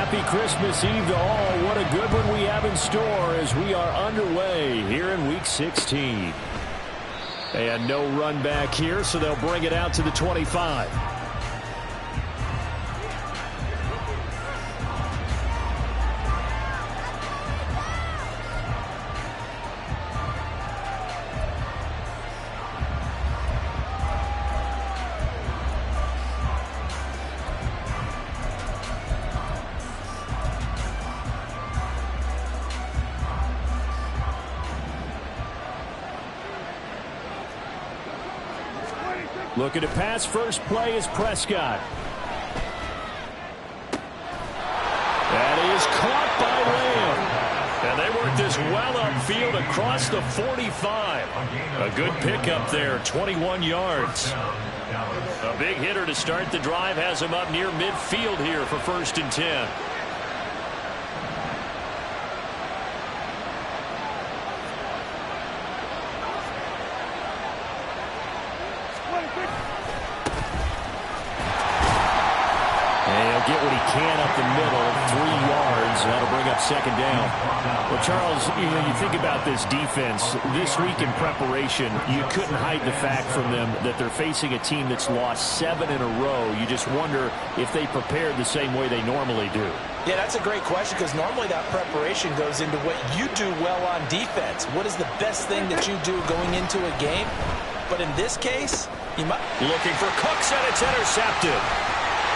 happy Christmas Eve to all. What a good one we have in store as we are underway here in Week 16. And no run back here, so they'll bring it out to the 25. Looking to pass. First play is Prescott. That is caught by Lamb. And they work this well upfield across the 45. A good pickup there, 21 yards. A big hitter to start the drive has him up near midfield here for 1st and 10. Get what he can up the middle, 3 yards. That'll bring up 2nd down. Well, Charles, you think about this defense. This week in preparation, you couldn't hide the fact from them that they're facing a team that's lost 7 in a row. You just wonder if they prepared the same way they normally do. Yeah, that's a great question because normally that preparation goes into what you do well on defense. What is the best thing that you do going into a game? But in this case, you might... Looking for Cooks, and it's intercepted.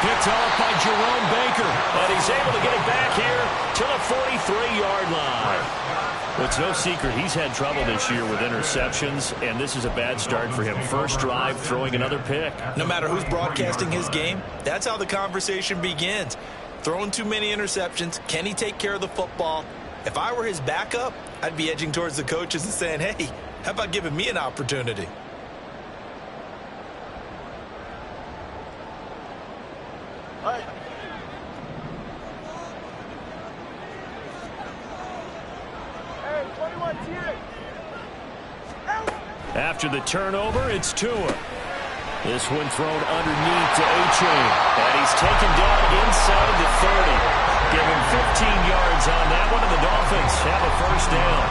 Picked off by Jerome Baker. And he's able to get it back here to the 43-yard line. Well, it's no secret he's had trouble this year with interceptions, and this is a bad start for him. First drive, throwing another pick. No matter who's broadcasting his game, that's how the conversation begins. Throwing too many interceptions. Can he take care of the football? If I were his backup, I'd be edging towards the coaches and saying, hey, how about giving me an opportunity? After the turnover, it's Tua. This one thrown underneath to A-Chain. And he's taken down inside the 30. Give him 15 yards on that one, and the Dolphins have a 1st down.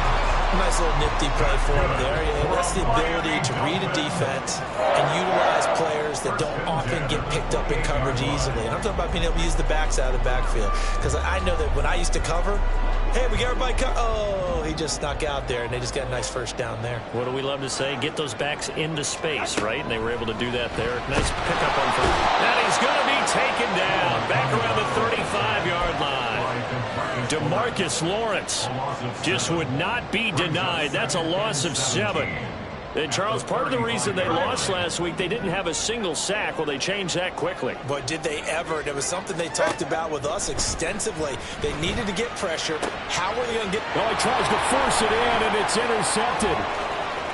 Nice little nifty play for him there. Yeah, that's the ability to read a defense and utilize players that don't often get picked up in coverage easily. And I'm talking about being able to use the backs out of the backfield. Because I know that when I used to cover, hey, we got everybody oh, he just snuck out there, and they just got a nice 1st down there. What do we love to say? Get those backs into space, right? And they were able to do that there. Nice pickup on 1st. And he's going to be taken down back around the 35-yard line. DeMarcus Lawrence just would not be denied. That's a loss of 7. And, Charles, part of the reason they lost last week, they didn't have a single sack. Well, they changed that quickly. But did they ever? It was something they talked about with us extensively. They needed to get pressure. How were they going to get... Well, he tries to force it in, and it's intercepted.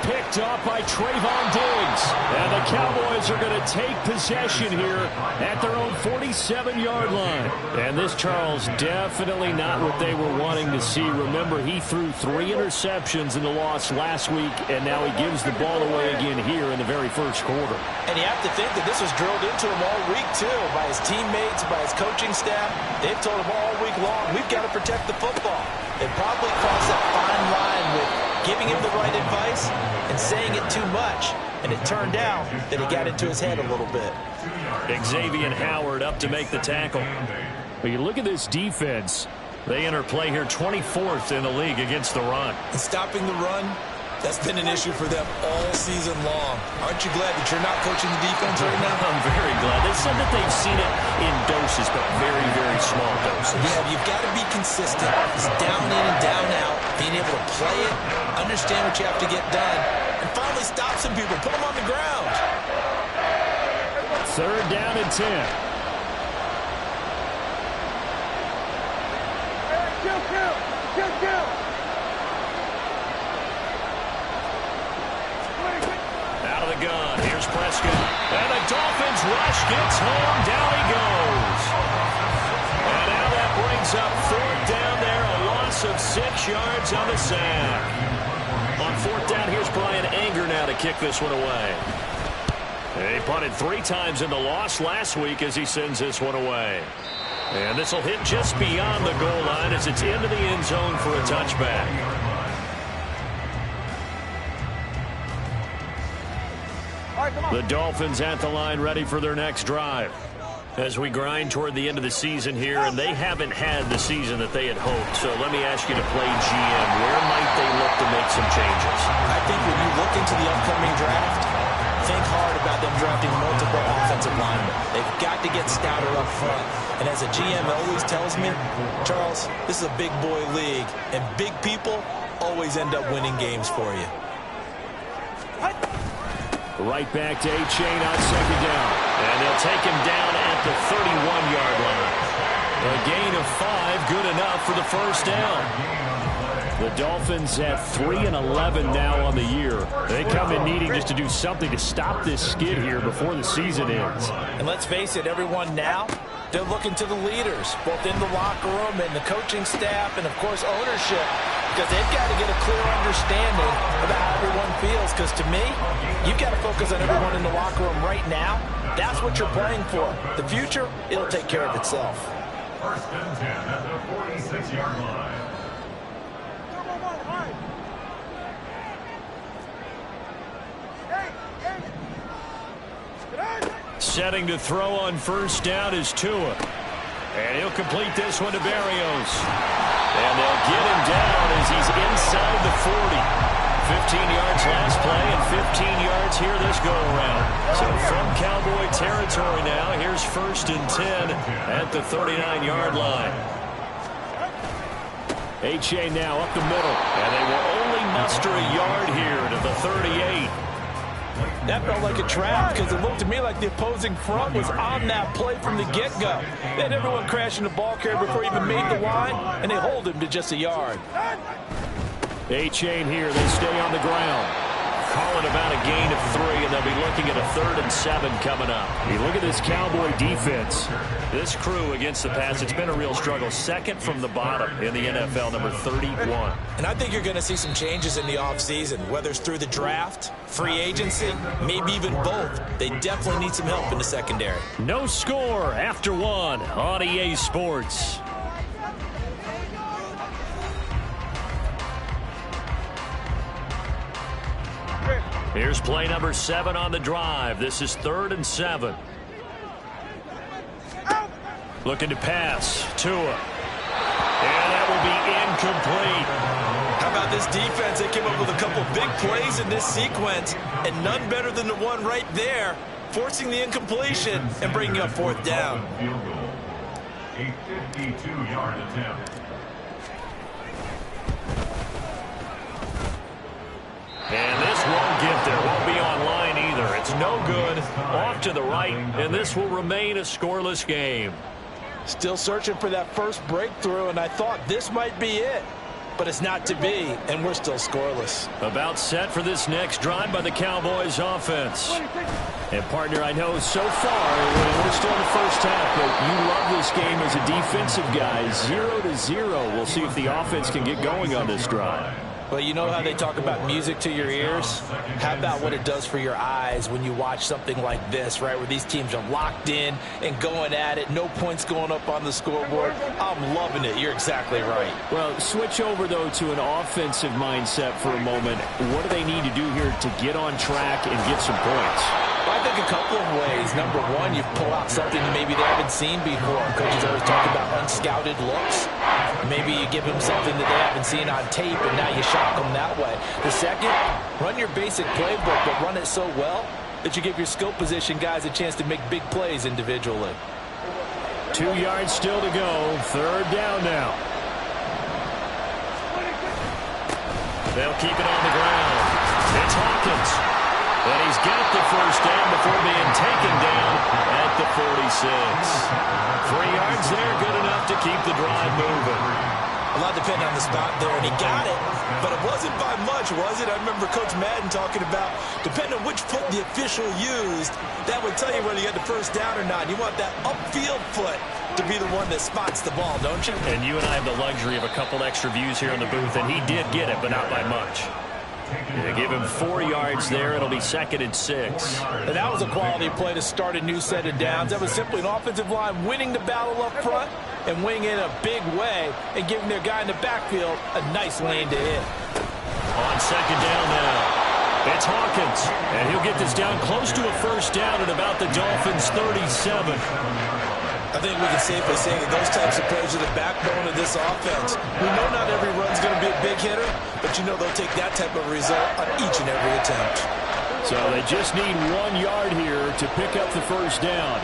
Picked up by Trayvon Diggs. And the Cowboys are going to take possession here at their own 47-yard line. And this, Charles, definitely not what they were wanting to see. Remember, he threw 3 interceptions in the loss last week, and now he gives the ball away again here in the very 1st quarter. And you have to think that this was drilled into him all week, too, by his teammates, by his coaching staff. They've told him all week long, we've got to protect the football. They probably crossed that fine line with giving him the right advice and saying it too much. And it turned out that he got into his head a little bit. Xavier Howard up to make the tackle. But you look at this defense. They enter play here 24th in the league against the run. And stopping the run, that's been an issue for them all season long. Aren't you glad that you're not coaching the defense right now? I'm very glad. They said that they've seen it in doses, but very, very small doses. Yeah, you've got to be consistent. It's down in and down out. Being able to play it, understand what you have to get done, and finally stop some people, put them on the ground. 3rd down and 10. Out of the gun, here's Prescott. And the Dolphins rush, gets home, down he goes. And now that brings up 4th down there, a loss of 6 yards on the sack. On 4th down, here's Brian Anger now to kick this one away. He punted 3 times in the loss last week as he sends this one away. And this will hit just beyond the goal line as it's into the end zone for a touchback. The Dolphins at the line ready for their next drive. As we grind toward the end of the season here, and they haven't had the season that they had hoped. So let me ask you to play GM. Where might they look to make some changes? I think when you look into the upcoming draft, think hard about them drafting multiple offensive linemen. They've got to get stouter up front. And as a GM always tells me, Charles, this is a big boy league, and big people always end up winning games for you. Right back to Achane on second down. And they'll take him down at the 31-yard line. A gain of 5, good enough for the first down. The Dolphins at 3-11 now on the year. They come in needing just to do something to stop this skid here before the season ends. And let's face it, everyone now, they're looking to the leaders, both in the locker room and the coaching staff and, of course, ownership, because they've got to get a clear understanding about how everyone feels. Because to me, you've got to focus on everyone in the locker room right now. That's what you're playing for. The future, it'll take care of itself. First and 10 at the 46-yard line. Setting to throw on first down is Tua. And he'll complete this one to Berrios. And they'll get him down as he's inside the 40. 15 yards last play and 15 yards here this go-around. So from Cowboy territory now, here's first and 10 at the 39-yard line. Achane now up the middle. And they will only muster a yard here to the 38. That felt like a trap because it looked to me like the opposing front was on that play from the get-go. They had everyone crashing the ball carrier before he even made the line, and they hold him to just a yard. Achane here. They stay on the ground. Calling about a gain of 3, and they'll be looking at a 3rd and 7 coming up. You look at this Cowboy defense. This crew against the pass, it's been a real struggle. Second from the bottom in the NFL, number 31. And I think you're going to see some changes in the offseason, whether it's through the draft, free agency, maybe even both. They definitely need some help in the secondary. No score after 1 on EA Sports. Here's play number 7 on the drive. This is 3rd and 7. Looking to pass. Tua. And that will be incomplete. How about this defense? They came up with a couple big plays in this sequence, and none better than the one right there, forcing the incompletion and bringing up 4th down. Field goal. A 52-yard attempt. And this won't get there. Won't be online either. It's no good. Off to the right, and this will remain a scoreless game. Still searching for that first breakthrough, and I thought this might be it. But it's not to be, and we're still scoreless. About set for this next drive by the Cowboys offense. And, partner, I know so far, we're still in the first half, but you love this game as a defensive guy. 0-0. We'll see if the offense can get going on this drive. Well, you know how they talk about music to your ears? How about what it does for your eyes when you watch something like this, right, where these teams are locked in and going at it, no points going up on the scoreboard? I'm loving it. You're exactly right. Well, switch over, though, to an offensive mindset for a moment. What do they need to do here to get on track and get some points? Well, I think a couple of ways. Number one, you pull out something that maybe they haven't seen before. Coaches always talk about unscouted looks. Maybe you give them something that they haven't seen on tape, and now you shock them that way. The second, run your basic playbook, but run it so well that you give your skill position guys a chance to make big plays individually. 2 yards still to go. 3rd down now. They'll keep it on the ground. It's Hawkins. And he's got the first down before being taken down at the 46. 3 yards there, good enough to keep the drive moving. A lot depended on the spot there, and he got it, but it wasn't by much, was it? I remember Coach Madden talking about, depending on which foot the official used, that would tell you whether you got the first down or not. You want that upfield foot to be the one that spots the ball, don't you? And you and I have the luxury of a couple extra views here in the booth, and he did get it, but not by much. They give him 4 yards there. It'll be 2nd and 6. And that was a quality play to start a new set of downs. That was simply an offensive line winning the battle up front and winning it in a big way and giving their guy in the backfield a nice lane to hit. On 2nd down now. It's Hawkins, and he'll get this down close to a 1st down at about the Dolphins' 37. I think we can safely say that those types of plays are the backbone of this offense. We know not every run's going to be a big hitter, but you know they'll take that type of result on each and every attempt. So they just need 1 yard here to pick up the 1st down.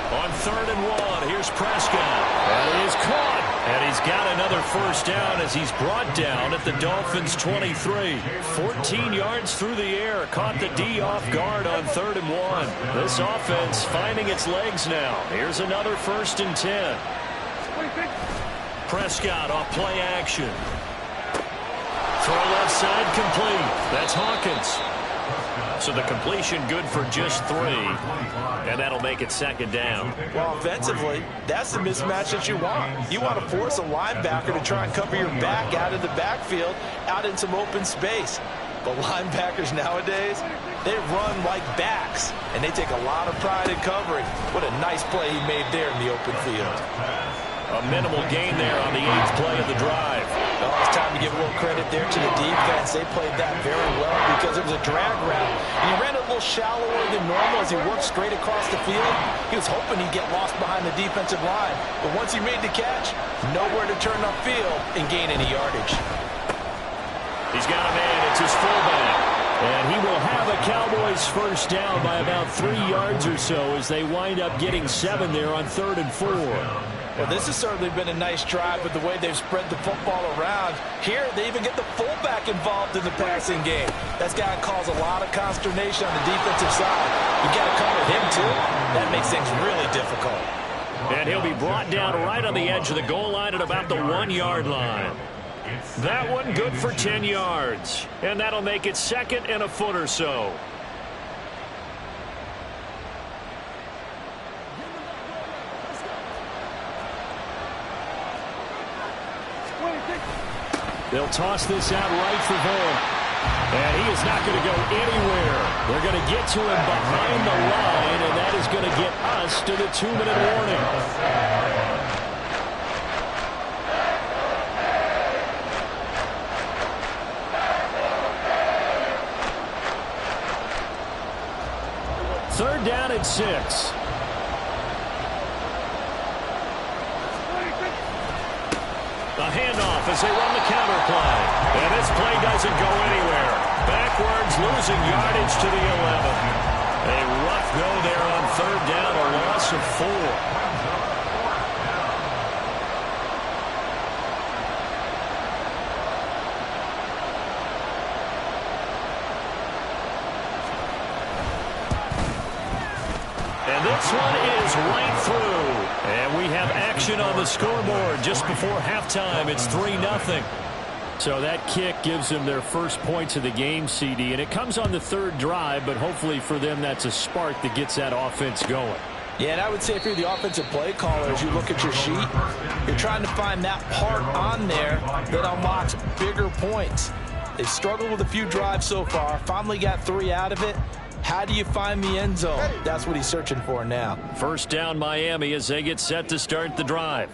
On 3rd and 1, here's Prescott. And he is caught. And he's got another 1st down as he's brought down at the Dolphins' 23. 14 yards through the air. Caught the D off guard on 3rd and 1. This offense finding its legs now. Here's another 1st and 10. Prescott off play action. Throw left side complete. That's Hawkins. So the completion good for just 3. And that'll make it 2nd down. Well, offensively, that's the mismatch that you want. You want to force a linebacker to try and cover your back out of the backfield, out in some open space. But linebackers nowadays, they run like backs, and they take a lot of pride in covering. What a nice play he made there in the open field. A minimal gain there on the 8th play of the drive. Well, it's time to give a little credit there to the defense. They played that very well because it was a drag route. And he ran a little shallower than normal as he worked straight across the field. He was hoping he'd get lost behind the defensive line. But once he made the catch, nowhere to turn upfield and gain any yardage. He's got a man. It's his fullback. And he will have a Cowboys 1st down by about 3 yards or so as they wind up getting 7 there on 3rd and 4. Well, this has certainly been a nice drive with the way they've spread the football around. Here, they even get the fullback involved in the passing game. That's got to cause a lot of consternation on the defensive side. You got to cover him, too. That makes things really difficult. And he'll be brought down right on the edge of the goal line at about the 1 yard line. That one good for 10 yards. And that'll make it 2nd and a foot or so. They'll toss this out right for Vaughn. And he is not going to go anywhere. They're going to get to him behind the line, and that is going to get us to the 2-minute warning. Third down at 6. A handoff as they run the counter play. And this play doesn't go anywhere. Backwards, losing yardage to the 11. A rough go there on 3rd down, a loss of 4. And this one is right through. And we have action on the scoreboard just before halftime. It's 3-0. So that kick gives them their first points of the game, CD. And it comes on the 3rd drive, but hopefully for them that's a spark that gets that offense going. Yeah, and I would say if you're the offensive play caller, as you look at your sheet, you're trying to find that part on there that unlocks bigger points. They've struggled with a few drives so far, finally got 3 out of it. How do you find the end zone? That's what he's searching for now. 1st down Miami as they get set to start the drive.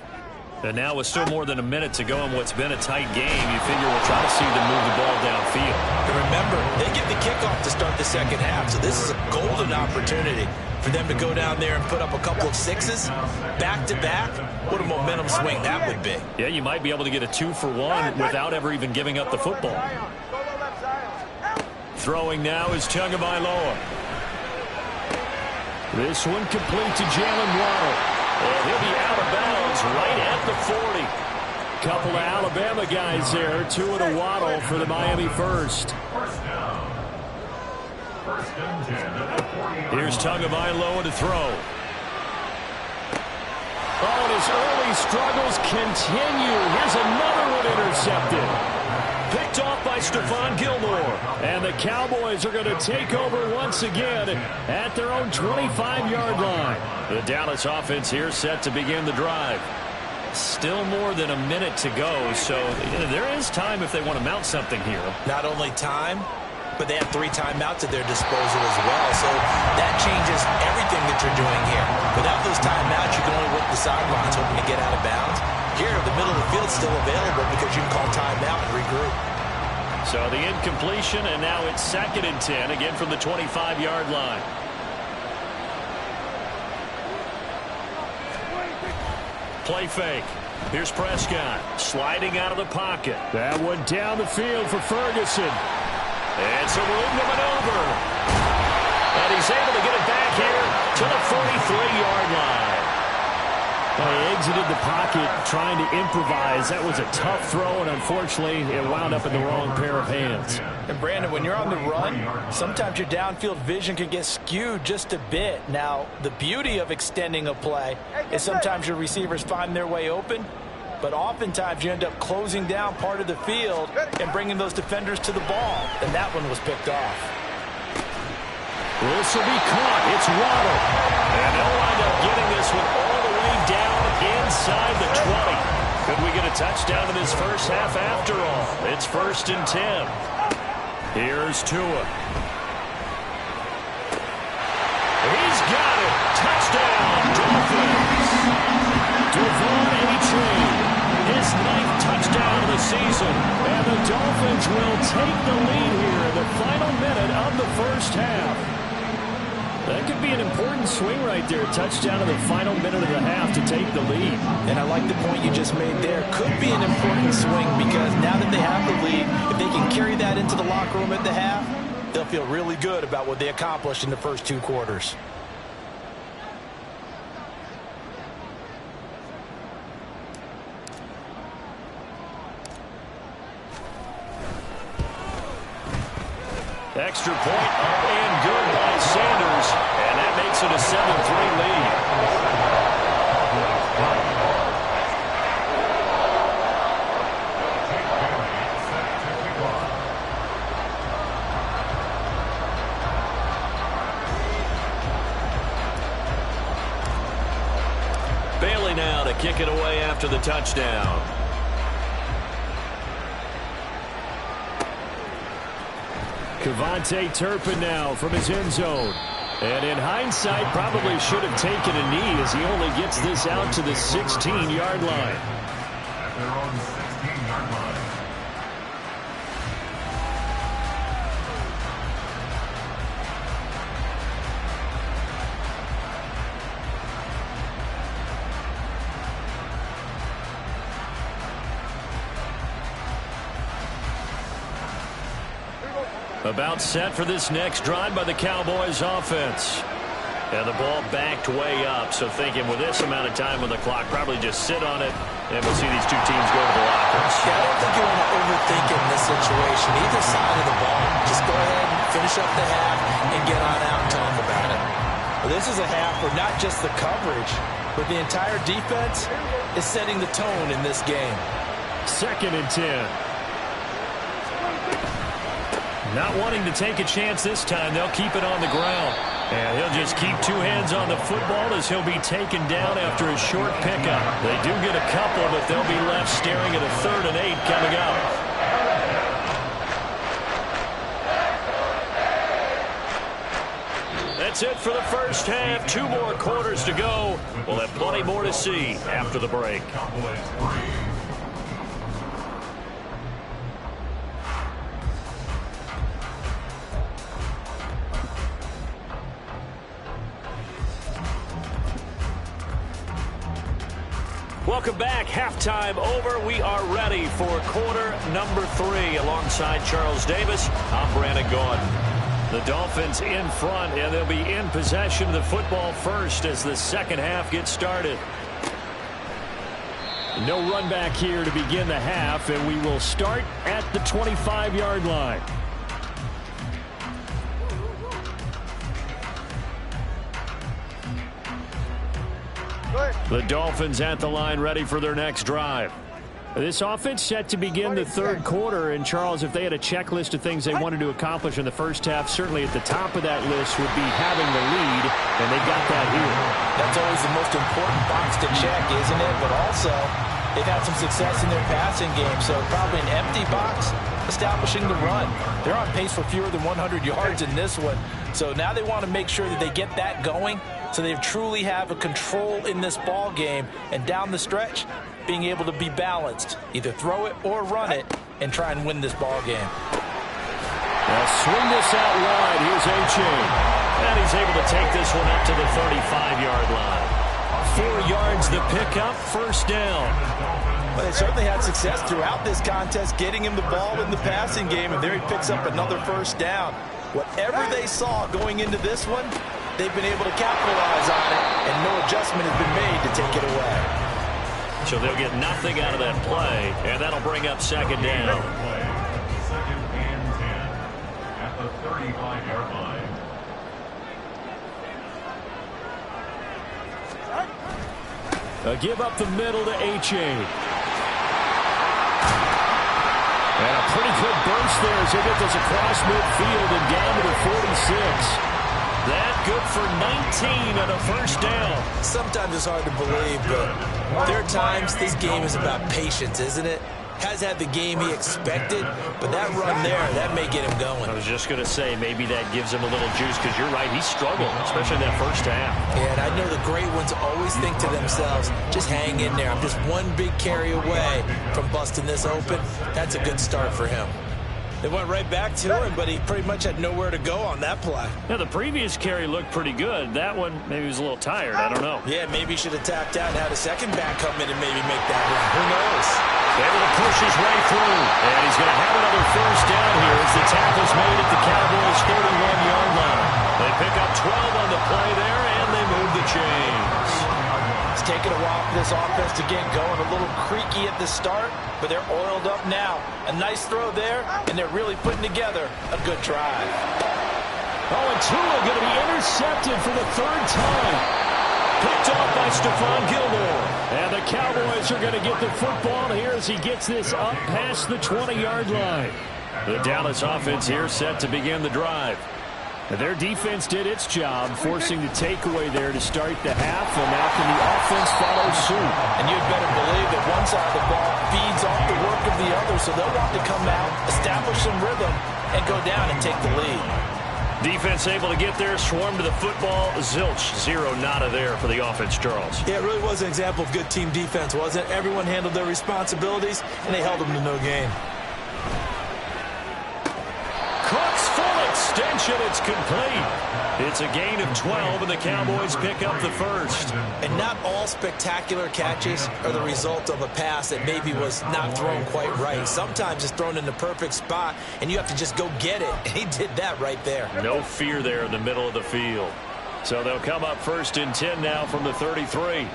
And now with still more than a minute to go in what's been a tight game, you figure we'll try to see them move the ball downfield. And remember, they get the kickoff to start the 2nd half, so this is a golden opportunity for them to go down there and put up a couple of 6s back-to-back. What a momentum swing that would be. Yeah, you might be able to get a 2-for-1 without ever even giving up the football. Throwing now is Tagovailoa. This one complete to Jalen Waddle. And he'll be out of bounds right at the 40. Couple of Alabama guys there. 2 of the Waddle for the Miami 1st. Here's Tagovailoa to throw. Oh, and his early struggles continue. Here's another one intercepted. Picked off by Stephon Gilmore. And the Cowboys are going to take over once again at their own 25-yard line. The Dallas offense here set to begin the drive. Still more than a minute to go, so there is time if they want to mount something here. Not only time, but they have 3 timeouts at their disposal as well. So that changes everything that you're doing here. Without those timeouts, you can only work the sidelines hoping to get out of bounds. Here, the middle of the field is still available because you can call timeout and regroup. So the incompletion, and now it's 2nd and 10, again from the 25-yard line. Play fake. Here's Prescott sliding out of the pocket. That one down the field for Ferguson. And some room to maneuver. And he's able to get it back here to the 43-yard line. Well, he exited the pocket trying to improvise. That was a tough throw, and unfortunately, it wound up in the wrong pair of hands. And, Brandon, when you're on the run, sometimes your downfield vision can get skewed just a bit. Now, the beauty of extending a play is sometimes your receivers find their way open, but oftentimes you end up closing down part of the field and bringing those defenders to the ball, and that one was picked off. This will be caught. It's Waddle. And they'll wind up getting this one all the way down inside the 20. Could we get a touchdown in this first half after all? It's 1st and 10. Here's Tua. He's got it. Touchdown, Dolphins. Devon A-Chain, his 9th touchdown of the season. And the Dolphins will take the lead here in the final minute of the first half. That could be an important swing right there. Touchdown in the final minute of the half to take the lead. And I like the point you just made there. Could be an important swing because now that they have the lead, if they can carry that into the locker room at the half, they'll feel really good about what they accomplished in the first 2 quarters. Extra point up and good by Sanders. And that makes it a 7-3 lead. Bailey now to kick it away after the touchdown. Kevontae Turpin now from his end zone. And in hindsight, probably should have taken a knee as he only gets this out to the 16-yard line. At their own 16-yard line. About set for this next drive by the Cowboys offense. And the ball backed way up. So thinking with this amount of time on the clock, probably just sit on it, and we'll see these 2 teams go to the lockers. Yeah, I don't think you want to overthink it in this situation. Either side of the ball, just go ahead and finish up the half and get on out and talk about it. Well, this is a half where not just the coverage, but the entire defense is setting the tone in this game. 2nd and 10. Not wanting to take a chance this time, they'll keep it on the ground. And he'll just keep 2 hands on the football as he'll be taken down after a short pickup. They do get a couple, but they'll be left staring at a 3rd and 8 coming up. That's it for the first half. 2 more quarters to go. We'll have plenty more to see after the break. Cowboys 3. Welcome back. Halftime over. We are ready for quarter number 3. Alongside Charles Davis, I'm Brandon Gordon. The Dolphins in front, and they'll be in possession of the football first as the second half gets started. No run back here to begin the half, and we will start at the 25-yard line. The Dolphins at the line ready for their next drive. This offense set to begin the 3rd quarter, and Charles, if they had a checklist of things they wanted to accomplish in the first half, certainly at the top of that list would be having the lead, and they got that here. That's always the most important box to check, isn't it? But also, they've had some success in their passing game, so probably an empty box establishing the run. They're on pace for fewer than 100 yards in this one, so now they want to make sure that they get that going so they truly have a control in this ball game, and down the stretch, being able to be balanced, either throw it or run it, and try and win this ball game. They'll swing this out wide. Here's A-Chain. And he's able to take this one up to the 35-yard line. 4 yards the pickup, first down. Well, they certainly had success throughout this contest, getting him the ball in the passing game, and there he picks up another first down. Whatever they saw going into this one, they've been able to capitalize on it, and no adjustment has been made to take it away. So they'll get nothing out of that play, and that'll bring up second down. Second and 10 at the 35-yard line. A give up the middle to A-Chain. And a pretty good burst there as they get this across midfield and down to the 46. That good for 19 and a first down. Sometimes it's hard to believe, but there are times this game is about patience, isn't it? Has had the game he expected, but that run there, that may get him going. I was just going to say, maybe that gives him a little juice, because you're right, he struggled, especially that first half. Yeah, and I know the great ones always think to themselves, just hang in there. I'm just one big carry away from busting this open. That's a good start for him. They went right back to him, but he pretty much had nowhere to go on that play. Now, the previous carry looked pretty good. That one, maybe he was a little tired. I don't know. Yeah, maybe he should have tapped out and had a second back come in and maybe make that run. Who knows? Able to push his way through. And he's going to have another first down here as the tackle's made at the Cowboys' 31-yard line. They pick up 12 on the play there, and they move the chains. It's taken a while for this offense to get going. A little creaky at the start, but they're oiled up now. A nice throw there, and they're really putting together a good drive. Oh, and Tua going to be intercepted for the third time. Picked off by Stephon Gilmore. And the Cowboys are going to get the football here as he gets this up past the 20-yard line. The Dallas offense here set to begin the drive. And their defense did its job, forcing the takeaway there to start the half, and now can the offense follow suit? And you'd better believe that one side of the ball feeds off the work of the other, so they'll want to come out, establish some rhythm, and go down and take the lead. Defense able to get there, swarm to the football. Zilch, zero nada there for the offense, Charles. Yeah, it really was an example of good team defense, wasn't it? Everyone handled their responsibilities, and they held them to no gain. Cook's full extension, it's complete. It's a gain of 12, and the Cowboys pick up the first. And not all spectacular catches are the result of a pass that maybe was not thrown quite right. Sometimes it's thrown in the perfect spot, and you have to just go get it. And he did that right there. No fear there in the middle of the field. So they'll come up first and 10 now from the 33.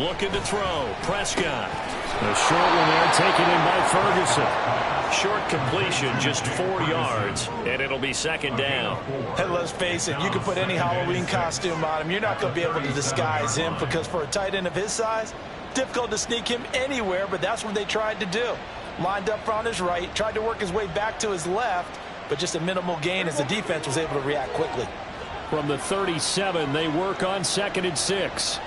Looking to throw. Prescott. A short one there taken in by Ferguson. Short completion, just 4 yards, and it'll be second down. And let's face it, you can put any Halloween costume on him. You're not going to be able to disguise him, because for a tight end of his size, difficult to sneak him anywhere, but that's what they tried to do. Lined up on his right, tried to work his way back to his left, but just a minimal gain as the defense was able to react quickly. From the 37, they work on 2nd and 6.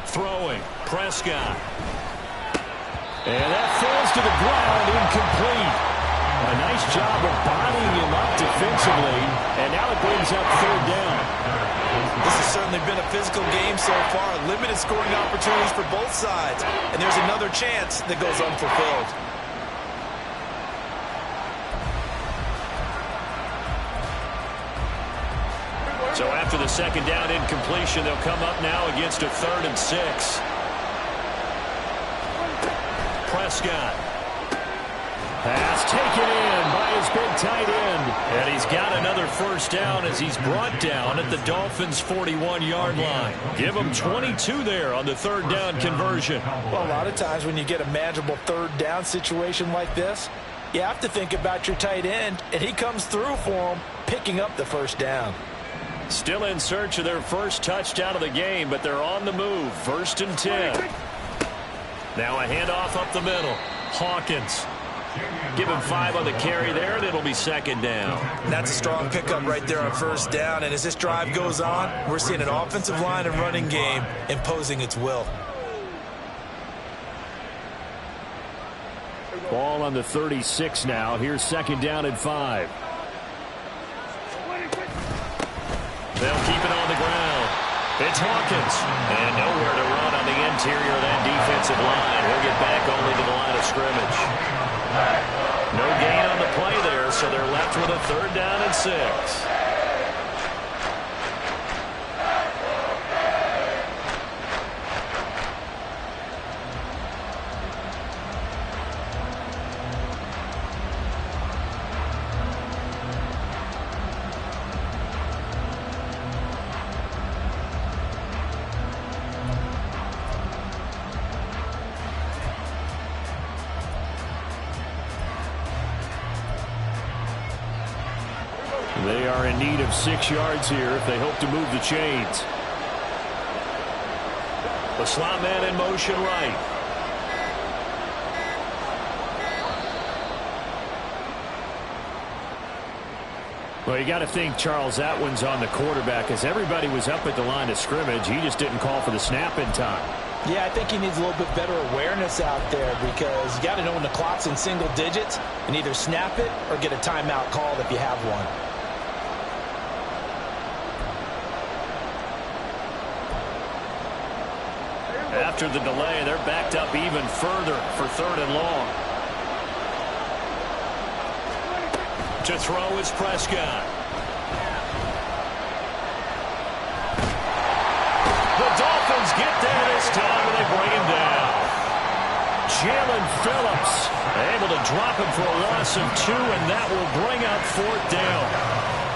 Throwing, Prescott. And that falls to the ground, incomplete. A nice job of bodying him up defensively, and now it brings up third down. This has certainly been a physical game so far. Limited scoring opportunities for both sides, and there's another chance that goes unfulfilled. So after the second down incompletion, they'll come up now against a 3rd and 6. Prescott. Pass taken in by his big tight end. And he's got another first down as he's brought down at the Dolphins' 41-yard line. Give him 22 there on the 3rd down conversion. Well, a lot of times when you get a manageable 3rd down situation like this, you have to think about your tight end, and he comes through for him, picking up the first down. Still in search of their first touchdown of the game, but they're on the move. 1st and 10. Now a handoff up the middle. Hawkins. Give him 5 on the carry there, and it'll be 2nd down. That's a strong pickup right there on 1st down. And as this drive goes on, we're seeing an offensive line and running game imposing its will. Ball on the 36 now. Here's 2nd down and 5. They'll keep it on the ground. It's Hawkins. And nowhere to run on the interior of that defensive line. He'll get back only to the line of scrimmage. No gain on the play there, so they're left with a 3rd down and 6. They are in need of 6 yards here if they hope to move the chains. The slot man in motion right. Well, you got to think, Charles, that one's on the quarterback as everybody was up at the line of scrimmage. He just didn't call for the snap in time. Yeah, I think he needs a little bit better awareness out there because you got to know when the clock's in single digits and either snap it or get a timeout called if you have one. After the delay, they're backed up even further for 3rd and long. To throw is Prescott. The Dolphins get there this time, and they bring him down. Jalen Phillips able to drop him for a loss of 2, and that will bring up 4th down.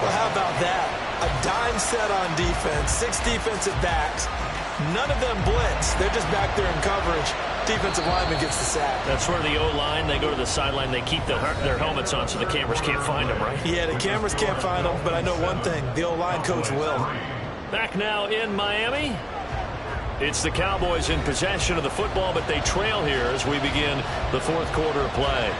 Well, how about that? A dime set on defense, 6 defensive backs. None of them blitz. They're just back there in coverage. Defensive lineman gets the sack. That's where the O-line, they go to the sideline, they keep their helmets on so the cameras can't find them, right? Yeah, the cameras can't find them, but I know one thing. The O-line coach will. Back now in Miami. It's the Cowboys in possession of the football, but they trail here as we begin the 4th quarter of play.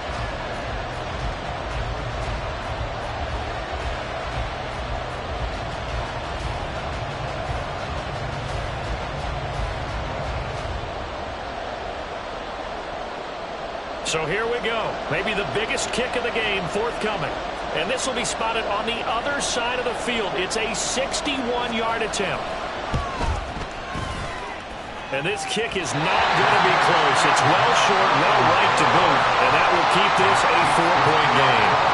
So here we go. Maybe the biggest kick of the game forthcoming. And this will be spotted on the other side of the field. It's a 61-yard attempt. And this kick is not going to be close. It's well short, well right to boot. And that will keep this a 4-point game.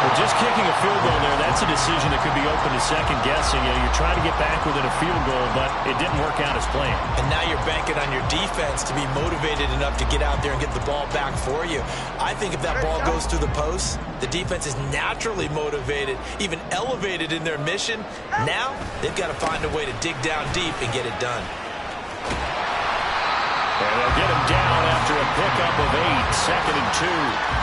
Well, just kicking a field goal there, that's a decision that could be open to second guessing. You know, you're trying to get back within a field goal, but it didn't work out as planned. And now you're banking on your defense to be motivated enough to get out there and get the ball back for you. I think if that ball goes through the post, the defense is naturally motivated, even elevated in their mission. Now they've got to find a way to dig down deep and get it done. And they'll get him down after a pickup of 8, 2nd and 2.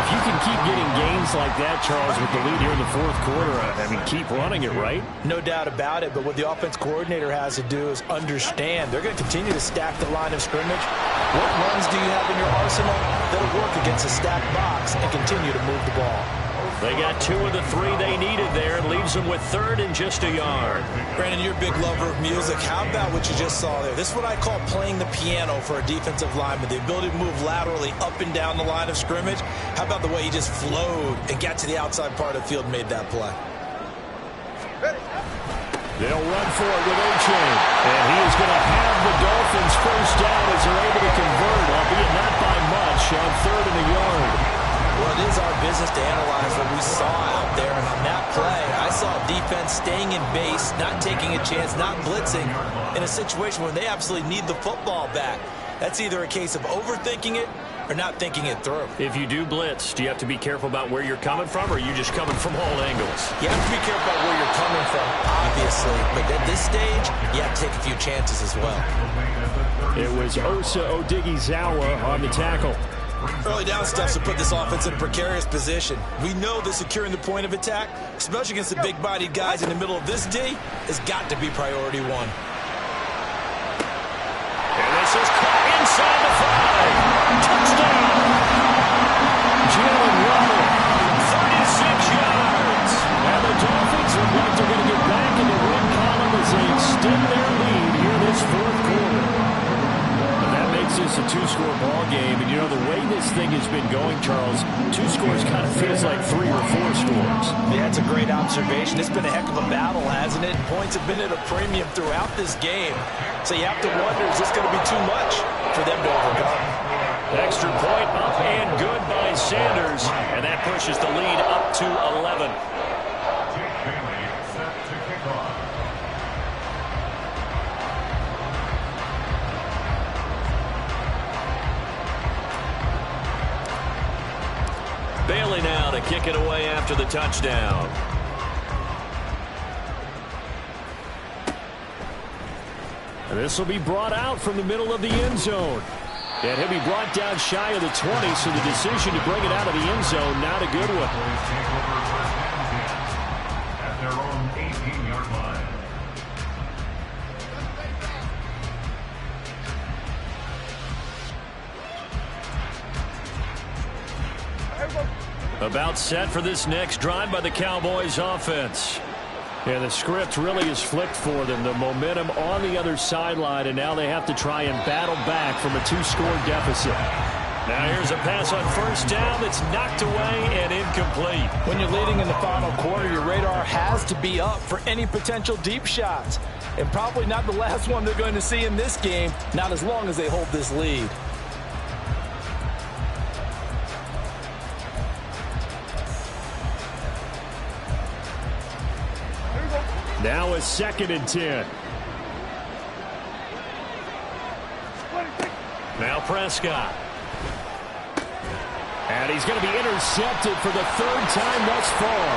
If you can keep getting gains like that, Charles, with the lead here in the 4th quarter, I mean, keep running it, right? No doubt about it, but what the offense coordinator has to do is understand. They're going to continue to stack the line of scrimmage. What runs do you have in your arsenal that'll work against a stacked box and continue to move the ball? They got 2 of the 3 they needed there. It leaves them with 3rd and just a yard. Brandon, you're a big lover of music. How about what you just saw there? This is what I call playing the piano for a defensive lineman. The ability to move laterally up and down the line of scrimmage. How about the way he just flowed and got to the outside part of the field and made that play? They'll run for it with Achane. And he is going to have the Dolphins first down as they're able to convert, albeit not by much, on 3rd and a yard. Well, it is our business to analyze what we saw out there. And on that play, I saw defense staying in base, not taking a chance, not blitzing in a situation where they absolutely need the football back. That's either a case of overthinking it or not thinking it through. If you do blitz, do you have to be careful about where you're coming from, or are you just coming from all angles? You have to be careful about where you're coming from, obviously. But at this stage, you have to take a few chances as well. It was Osa Odighizuwa on the tackle. Early down steps will put this offense in a precarious position. We know that securing the point of attack, especially against the big-bodied guys in the middle of this D, has got to be priority one. And this is caught inside the 5. Touchdown! Jalen Waddle, 36 yards. And the Dolphins look like they're going to get back in the win column as they extend their lead here this fourth quarter. And that makes this a 2-score ball game. And, you know, the way this thing has been going, Charles, 2 scores kind of feels like 3 or 4 scores. Yeah, that's a great observation. It's been a heck of a battle, hasn't it? Points have been at a premium throughout this game. So you have to wonder, is this going to be too much for them to overcome? Extra point up and good by Sanders. And that pushes the lead up to 11. Jake Bailey set to kick off. Bailey now to kick it away after the touchdown. And this will be brought out from the middle of the end zone. And he'll be brought down shy of the 20, so the decision to bring it out of the end zone, not a good one. Cowboys take over first and 10 at their own 18-yard line. About set for this next drive by the Cowboys offense. And the script really is flipped for them. The momentum on the other sideline, and now they have to try and battle back from a 2-score deficit. Now here's a pass on first down that's knocked away and incomplete. When you're leading in the final quarter, your radar has to be up for any potential deep shots. And probably not the last one they're going to see in this game, not as long as they hold this lead. Now a 2nd and 10. Now Prescott. And he's going to be intercepted for the 3rd time thus far.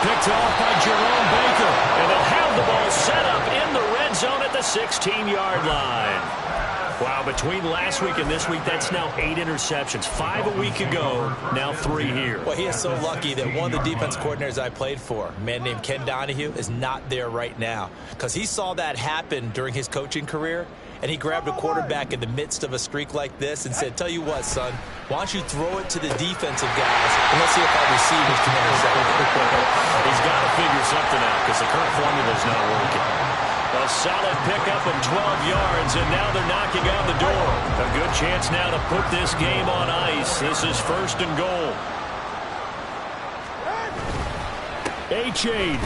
Picked off by Jerome Baker. And they'll have the ball set up in the red zone at the 16-yard line. Wow, between last week and this week, that's now 8 interceptions. 5 a week ago, now 3 here. Well, he is so lucky that one of the defense coordinators I played for, a man named Ken Donahue, is not there right now. Because he saw that happen during his coaching career, and he grabbed a quarterback in the midst of a streak like this and said, tell you what, son, why don't you throw it to the defensive guys, and let's see if our receivers can intercept it. He's got to figure something out because the current formula is not working. A solid pickup of 12 yards, and now they're knocking on the door. A good chance now to put this game on ice. This is 1st and goal. Achane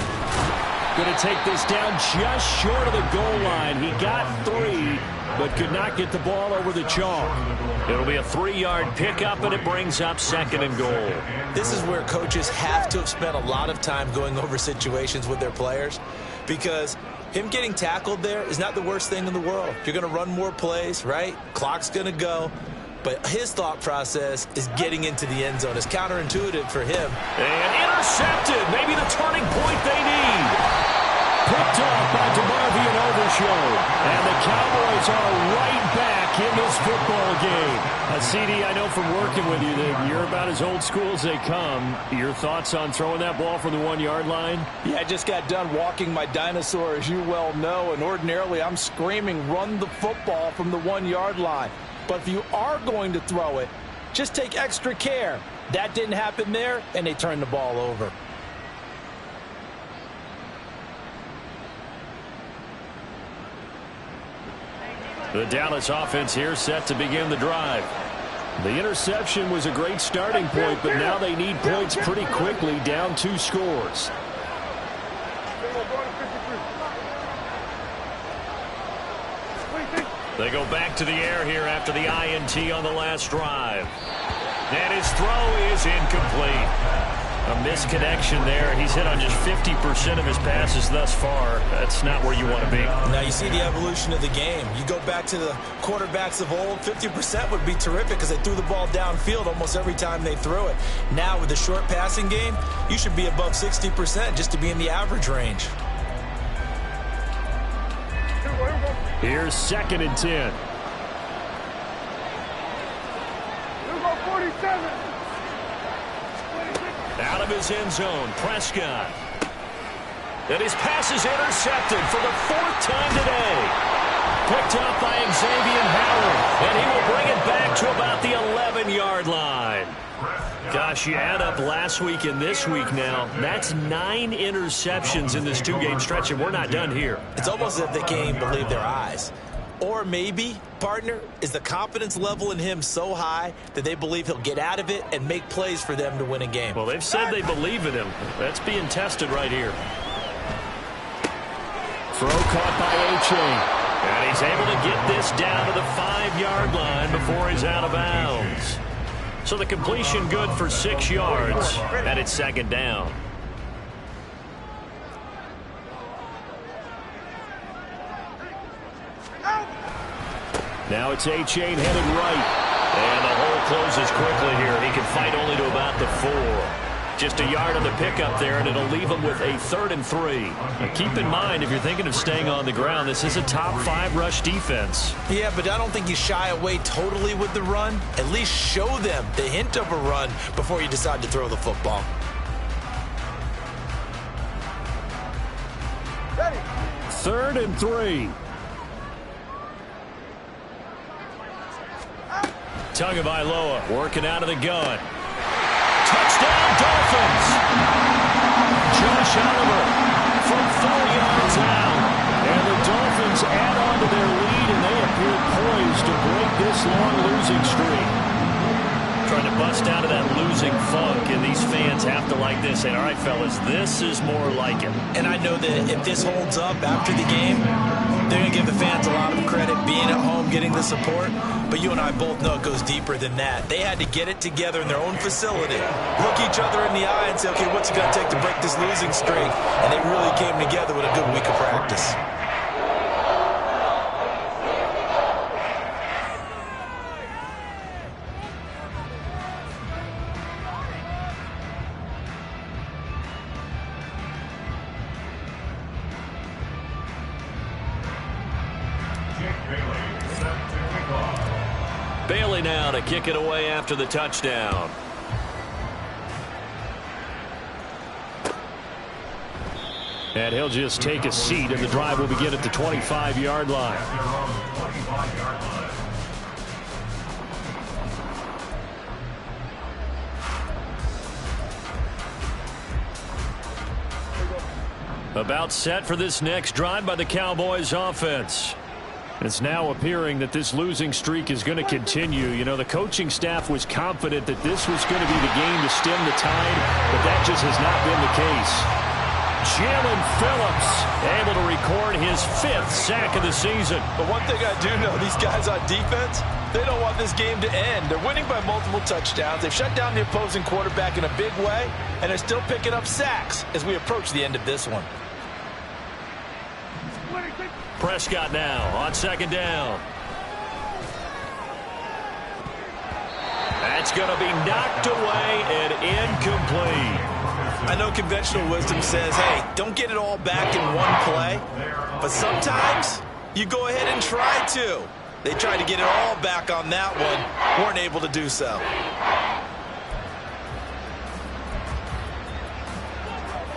going to take this down just short of the goal line. He got 3, but could not get the ball over the chalk. It'll be a 3-yard pickup, and it brings up 2nd and goal. This is where coaches have to have spent a lot of time going over situations with their players, because him getting tackled there is not the worst thing in the world. You're going to run more plays, right? Clock's going to go. But his thought process is getting into the end zone. It's counterintuitive for him. And intercepted. Maybe the turning point they need. Picked off by DeMarvion Overshown. And the Cowboys are right back in this football game. CD, I know from working with you that you're about as old school as they come. Your thoughts on throwing that ball from the 1-yard line? Yeah, I just got done walking my dinosaur, as you well know, and ordinarily I'm screaming, run the football from the 1-yard line. But if you are going to throw it, just take extra care. That didn't happen there, and they turned the ball over. The Dallas offense here set to begin the drive. The interception was a great starting point, but now they need points pretty quickly, down 2 scores. They go back to the air here after the INT on the last drive. And his throw is incomplete. A misconnection there. He's hit on just 50% of his passes thus far. That's not where you want to be. Now you see the evolution of the game. You go back to the quarterbacks of old, 50% would be terrific because they threw the ball downfield almost every time they threw it. Now with the short passing game, you should be above 60% just to be in the average range. Here's 2nd and 10. Out of his end zone, Prescott. And his pass is intercepted for the 4th time today. Picked up by Xavier Howard, and he will bring it back to about the 11-yard line. Gosh, you add up last week and this week now, that's 9 interceptions in this 2-game stretch, and we're not done here. It's almost as if they can't even believe their eyes. Or maybe, partner, is the confidence level in him so high that they believe he'll get out of it and make plays for them to win a game. Well, they've said they believe in him. That's being tested right here. Throw caught by A-Chain. And he's able to get this down to the 5-yard line before he's out of bounds. So the completion good for 6 yards, and it's 2nd down. Now it's A-Chain headed right. And the hole closes quickly here. He can fight only to about the 4. Just a yard on the pickup there, and it'll leave him with a 3rd and 3. Now keep in mind, if you're thinking of staying on the ground, this is a top 5 rush defense. Yeah, but I don't think you shy away totally with the run. At least show them the hint of a run before you decide to throw the football. Ready. 3rd and 3. Tagovailoa working out of the gun. Touchdown, Dolphins! Josh Oliver from 4 yards out. And the Dolphins add on to their lead, and they appear poised to break this long losing streak. Trying to bust out of that losing funk, and these fans have to like this. And all right, fellas, this is more like it. And I know that if this holds up after the game, they're going to give the fans a lot of credit being at home, getting the support. But you and I both know it goes deeper than that. They had to get it together in their own facility, look each other in the eye and say, okay, what's it going to take to break this losing streak? And they really came together with a good week of practice. Bailey now to kick it away after the touchdown. And he'll just take a seat, and the drive will begin at the 25-yard line. About set for this next drive by the Cowboys offense. It's now appearing that this losing streak is going to continue. You know, the coaching staff was confident that this was going to be the game to stem the tide, but that just has not been the case. Jalen Phillips able to record his 5th sack of the season. But one thing I do know, these guys on defense, they don't want this game to end. They're winning by multiple touchdowns. They've shut down the opposing quarterback in a big way, and they're still picking up sacks as we approach the end of this one. Prescott now on 2nd down. That's going to be knocked away and incomplete. I know conventional wisdom says, hey, don't get it all back in one play. But sometimes you go ahead and try to. They tried to get it all back on that one. Weren't able to do so.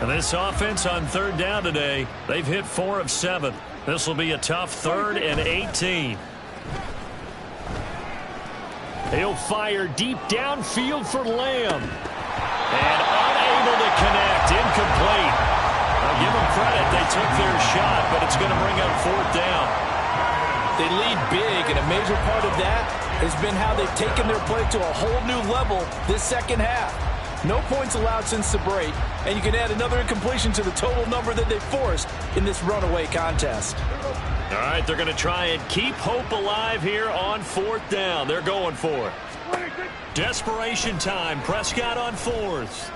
And this offense on 3rd down today, they've hit 4 of 7. This will be a tough 3rd and 18. He'll fire deep downfield for Lamb. And unable to connect. Incomplete. I'll give them credit. They took their shot, but it's going to bring up 4th down. They lead big, and a major part of that has been how they've taken their play to a whole new level this second half. No points allowed since the break, and you can add another incompletion to the total number that they forced in this runaway contest. All right, they're going to try and keep hope alive here on 4th down. They're going for it. Desperation time. Prescott on 4th.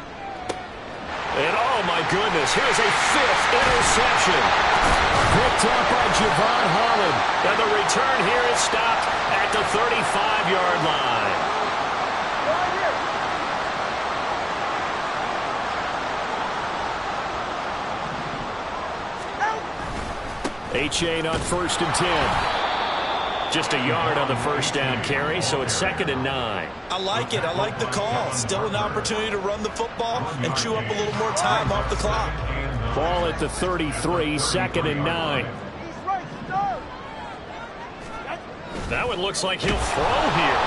And oh my goodness, here's a 5th interception. Picked up by Javon Holland. And the return here is stopped at the 35-yard line. A-Chain on 1st and 10. Just a yard on the first down carry, so it's 2nd and 9. I like it. I like the call. Still an opportunity to run the football and chew up a little more time off the clock. Ball at the 33, 2nd and 9. That one looks like he'll throw here.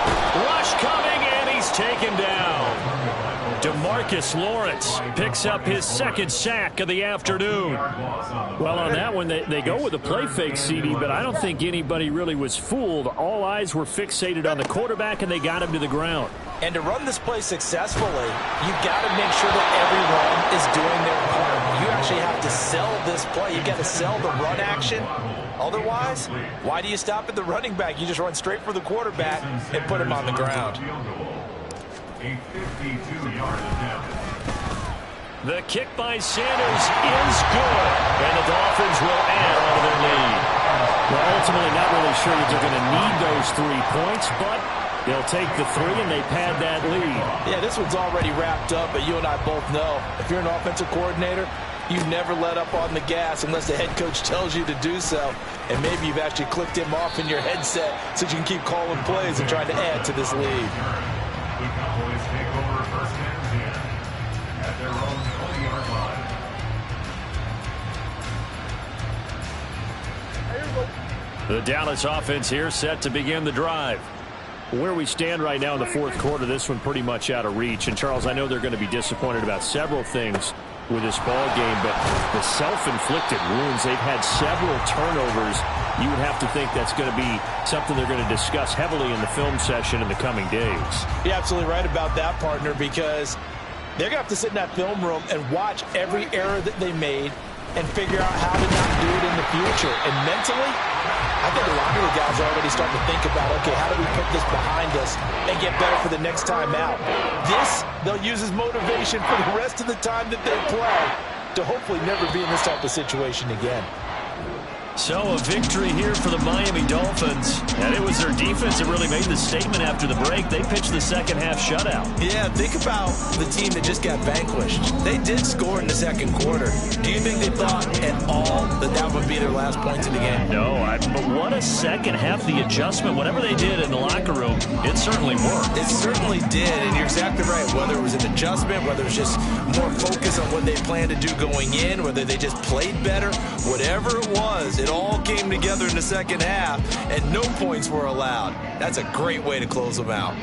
Rush coming, and he's taken down. DeMarcus Lawrence picks up his 2nd sack of the afternoon. Well, on that one, they go with a play fake, CD, but I don't think anybody really was fooled. All eyes were fixated on the quarterback, and they got him to the ground. And to run this play successfully, you've got to make sure that everyone is doing their part. You actually have to sell this play. You've got to sell the run action. Otherwise, why do you stop at the running back? You just run straight for the quarterback and put him on the ground. A 52-yard attempt. The kick by Sanders is good, and the Dolphins will add on to their lead. Well, ultimately not really sure that they're going to need those 3 points, but they'll take the 3 and they pad that lead. Yeah, this one's already wrapped up, but you and I both know if you're an offensive coordinator, you never let up on the gas unless the head coach tells you to do so. And maybe you've actually clicked him off in your headset so you can keep calling plays and trying to add to this lead. The Cowboys take over 1st and 10 at their own 20-yard line. The Dallas offense here set to begin the drive. Where we stand right now in the 4th quarter, this one pretty much out of reach. And, Charles, I know they're going to be disappointed about several things with this ball game, but the self-inflicted wounds, they've had several turnovers. You would have to think that's going to be something they're going to discuss heavily in the film session in the coming days. You're absolutely right about that, partner, because they're going to have to sit in that film room and watch every error that they made and figure out how to not do it in the future. And mentally, I think a lot of the guys are already starting to think about, okay, how do we put this behind us and get better for the next time out? This, they'll use as motivation for the rest of the time that they play to hopefully never be in this type of situation again. So a victory here for the Miami Dolphins. And it was their defense that really made the statement after the break. They pitched the second half shutout. Yeah, think about the team that just got vanquished. They did score in the 2nd quarter. Do you think they thought at all that that would be their last points in the game? No, but what a second half. The adjustment, whatever they did in the locker room, it certainly worked. It certainly did, and you're exactly right. Whether it was an adjustment, whether it was just more focus on what they planned to do going in, whether they just played better, whatever it was, it all came together in the second half, and no points were allowed. That's a great way to close them out.